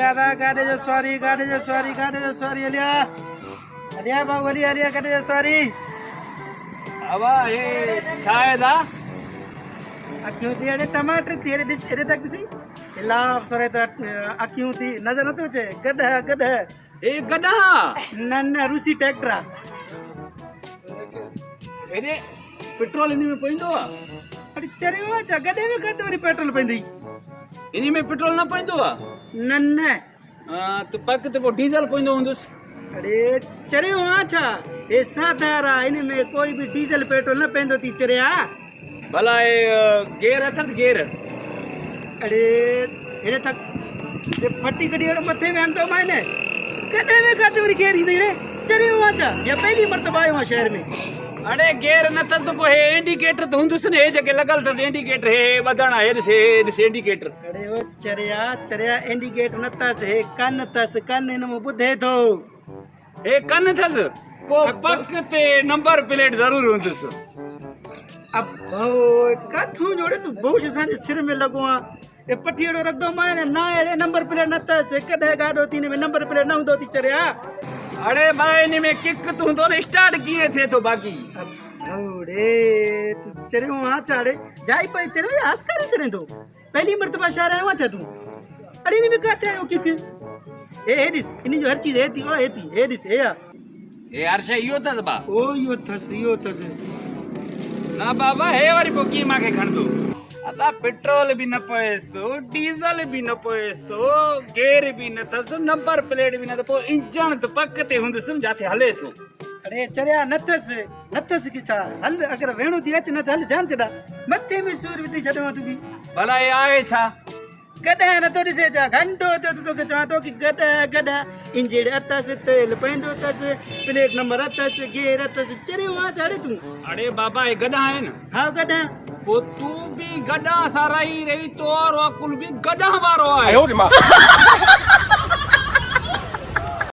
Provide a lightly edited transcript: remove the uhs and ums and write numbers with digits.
दादा गाॾे जो सॉरी हलिया हलिया बाबू हलिया गाॾे जो सॉरी अवा हे शायद आ अखियूं थी अड़े टमाटर थी अड़े ॾिस एॾे तक ॾिसी लाभ सरे त अखियूं थी नज़र नथो अचे गॾ हे गॾा न रूसी ट्रैक्टर आहे हेॾे पेट्रोल इन में पवंदो आ अड़े चरियो आहे छा गॾे में किथे वरी पेट्रोल पवंदी इन में पेट्रोल न पवंदो आ न त पक ते पोइ डीज़ल पवंदो हूंदुसि अरे चरियो आहे छा हे साधार आहे इन में कोई बि डीज़ल पेट्रोल न पवंदो थी चरिया भला हे गेर अथसि गेर अरे हेॾे तक फटी कढी अहिड़ो मथे में आणंदो मां न कॾहिं में किथे वरी केरु ईंदो हेॾे चरियो आहे छा या पहिली मरतबा आयो आहे शहर में अड़े गेर न अथसि त पोइ हे इंडिकेटर त हूंदुसि न हे जेके लॻल अथसि इंडिकेटर हे ॿधण हे ॾिस इंडिकेटर अरे ओ चरिया इंडिकेटर न अथसि हे कन अथसि कन हिन में ॿुधे थो हे कन अथसि पोइ पक ते नंबर प्लेट ज़रूर हूंदुसि अब काथूं जोड़े तू बहुश असांजे सिर में लॻो आहे हे पठी अहिड़ो रखंदो मां न अहिड़े नंबर प्लेट न अथसि कॾहिं गाॾो थी हिन में नंबर प्लेट न हूंदो थी चरिया अड़े भाई इन में किक तू हूंदो न स्टार्ट कीअं थिए थो बाक़ी अरे तू चरियो आहे छा अड़े जाई पई चरियो या हस्कारी करे थो पहली मरतबा शहर आयो आहे छा तूं अड़े इन में किथे आयो किक हे ॾिस इन जो हर चीज़ हे थी हे ॾिस हे आहे हे हर शइ इहो अथसि बा ओ इहो अथसि ना बाबा हे वरी पोइ कीअं मूंखे खणंदो अदा पेट्रोल बि न पएसि थो डीज़ल बि न पएसि थो गेर बि न अथसि नंबर प्लेट बि न त पोइ इंजन त पक ते हूंदुसि न जिथे हले थो अरे चरिया नथसि की छा हल अगरि वेणो थी अच न त हल जान छॾा मथे में सूर विधी छॾियो तूं बि भला हे आहे छा कॾहिं नथो ॾिसे छा घंटो थियो त तोखे चवां थो की गॾ इंजण अथसि तेल पवंदो अथसि प्लेट नंबर अथसि गेर अथसि चरियो आहे छा तूं अड़े बाबा हे गॾा आहिनि हा गॾ पोइ तूं बि गॾा सां रही तो और अकुल बि गॾा वारो आहे